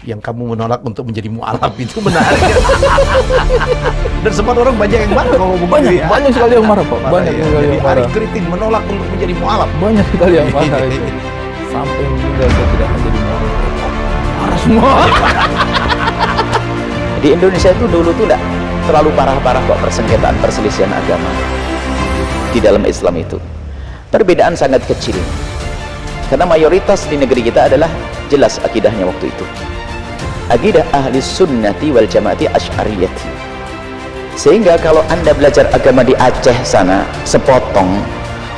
yang kamu menolak untuk menjadi mu'alaf itu menarik. Dan sempat orang banyak yang marah kalau ngomong Banyak, banyak sekali yang marah, Pak. Banyak ya. sekali Jadi yang Ari marah. Kriting menolak untuk menjadi mu'alaf. Banyak sekali yang marah itu. Sampai meninggal saya tidak akan jadi mu'alaf. Marah semua. Di Indonesia itu dulu tuh tidak terlalu parah-parah kok persengketaan perselisihan agama di dalam Islam itu. Perbedaan sangat kecil. Karena mayoritas di negeri kita adalah jelas akidahnya waktu itu. Akidah ahli sunnati wal jamaati asy'ariyati. Sehingga kalau Anda belajar agama di Aceh sana sepotong,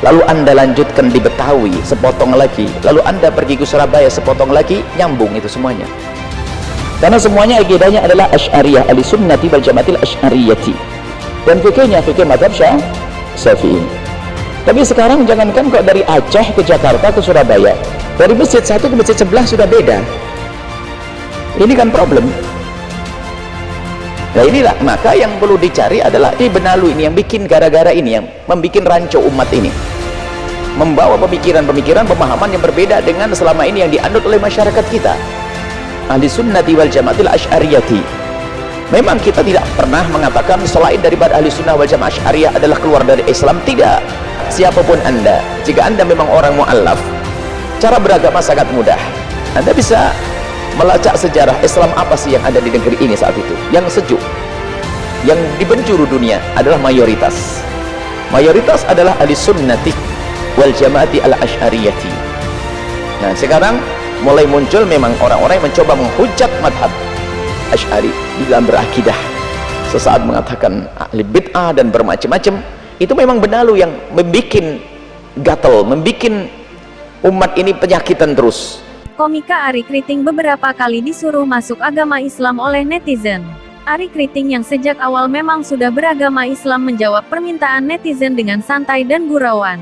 lalu Anda lanjutkan di Betawi sepotong lagi, lalu Anda pergi ke Surabaya sepotong lagi, nyambung itu semuanya. Karena semuanya akidahnya adalah asy'ariyah, ahli sunnati wal jamaatil asy'ariyati. Dan fikihnya fikih mazhab Syafi'i. Tapi sekarang jangankan kok dari Aceh ke Jakarta ke Surabaya, dari masjid satu ke masjid sebelah sudah beda. Ini kan problem. Nah inilah, maka yang perlu dicari adalah di benalu ini, yang bikin gara-gara ini, yang membuat rancu umat ini, membawa pemikiran-pemikiran, pemahaman yang berbeda dengan selama ini yang dianut oleh masyarakat kita. Ahli sunnati wal jamaatil asy'ariyati. Memang kita tidak pernah mengatakan selain daripada ahli sunnah wal jamaah asy'ariyah adalah keluar dari Islam, tidak. Siapapun Anda, jika Anda memang orang mu'alaf, cara beragama sangat mudah. Anda bisa melacak sejarah Islam apa sih yang ada di negeri ini saat itu, yang sejuk, yang di penjuru dunia adalah mayoritas adalah ahli sunnati wal jamaati al asy'ariyati. Nah sekarang mulai muncul memang orang-orang yang mencoba menghujat madhab Asy'ari di dalam berakidah, sesaat mengatakan ahli bid'ah dan bermacam-macam. Itu memang benalu yang membikin gatel, membikin umat ini penyakitan terus. Komika Ari Kriting beberapa kali disuruh masuk agama Islam oleh netizen. Ari Kriting yang sejak awal memang sudah beragama Islam menjawab permintaan netizen dengan santai dan gurauan.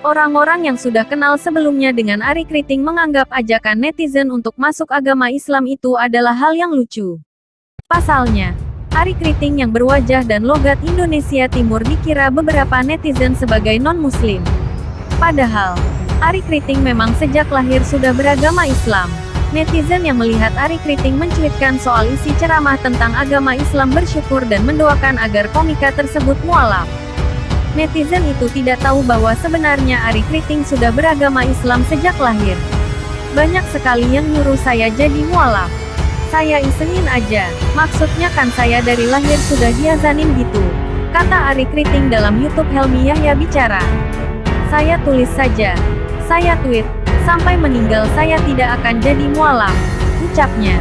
Orang-orang yang sudah kenal sebelumnya dengan Ari Kriting menganggap ajakan netizen untuk masuk agama Islam itu adalah hal yang lucu. Pasalnya, Ari Kriting yang berwajah dan logat Indonesia Timur dikira beberapa netizen sebagai non-muslim. Padahal, Ari Kriting memang sejak lahir sudah beragama Islam. Netizen yang melihat Ari Kriting mencuitkan soal isi ceramah tentang agama Islam bersyukur dan mendoakan agar komika tersebut mualaf. Netizen itu tidak tahu bahwa sebenarnya Ari Kriting sudah beragama Islam sejak lahir. Banyak sekali yang nyuruh saya jadi mualaf. Saya isengin aja, maksudnya kan saya dari lahir sudah diazanin gitu, kata Ari Kriting dalam YouTube Helmi Yahya Bicara. Saya tulis saja, saya tweet, sampai meninggal saya tidak akan jadi mualaf, ucapnya.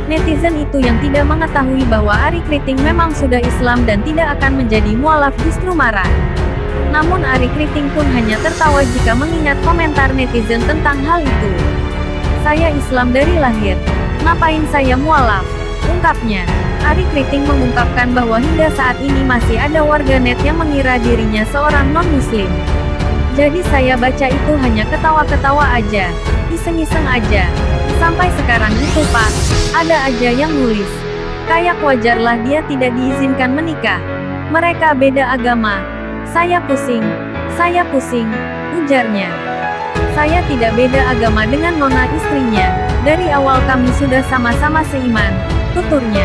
Netizen itu yang tidak mengetahui bahwa Ari Kriting memang sudah Islam dan tidak akan menjadi mualaf justru marah. Namun Ari Kriting pun hanya tertawa jika mengingat komentar netizen tentang hal itu. Saya Islam dari lahir, ngapain saya mualaf? Ungkapnya. Ari Kriting mengungkapkan bahwa hingga saat ini masih ada warganet yang mengira dirinya seorang non-muslim. Jadi saya baca itu hanya ketawa-ketawa aja, iseng-iseng aja. Sampai sekarang itu Pak, ada aja yang nulis, kayak wajarlah dia tidak diizinkan menikah. Mereka beda agama. Saya pusing, ujarnya. Saya tidak beda agama dengan nona istrinya. Dari awal kami sudah sama-sama seiman, tuturnya.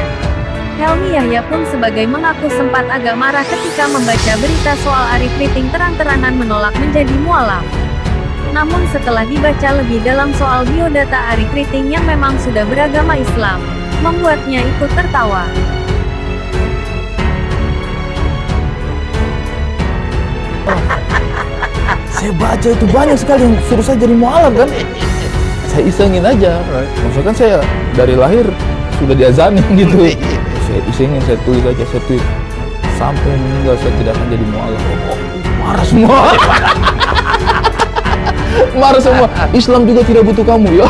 Helmi Yahya pun sebagai mengaku sempat agak marah ketika membaca berita soal Ari Kriting terang-terangan menolak menjadi mualaf. Namun setelah dibaca lebih dalam soal biodata Ari Kriting yang memang sudah beragama Islam, membuatnya ikut tertawa. Saya baca itu banyak sekali yang suruh saya jadi mualaf kan. Saya isengin aja. Maksudnya kan saya dari lahir sudah diazanin gitu. Saya isengin, saya tulis aja, saya tweet. Sampai meninggal saya tidak akan jadi mualaf. Marah semua. Marah semua. Islam juga tidak butuh kamu ya.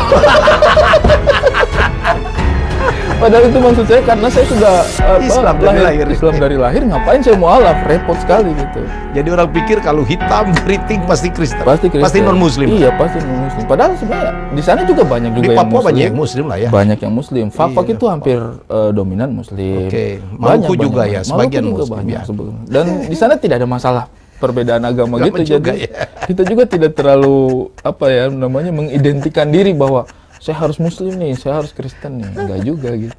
Padahal itu maksud saya karena saya sudah Islam dari lahir. Islam dari lahir, ngapain saya mualaf? Repot sekali gitu. Jadi orang pikir kalau hitam Kriting pasti Kristen. Pasti Kristen. Pasti non muslim. Iya, pasti non muslim. Padahal sebenarnya di sana juga banyak juga Di yang Papua muslim. banyak yang muslim lah ya. Banyak yang muslim. Fak-Fak Iya, itu hampir dominan muslim. Oke. Maluku juga ya, sebagian Maluku juga muslim banyak ya. sebetulnya. Dan di sana tidak ada masalah perbedaan agama gitu. juga Jadi ya. kita juga tidak terlalu apa ya namanya mengidentikan diri bahwa saya harus muslim nih, saya harus Kristen nih. Enggak juga gitu.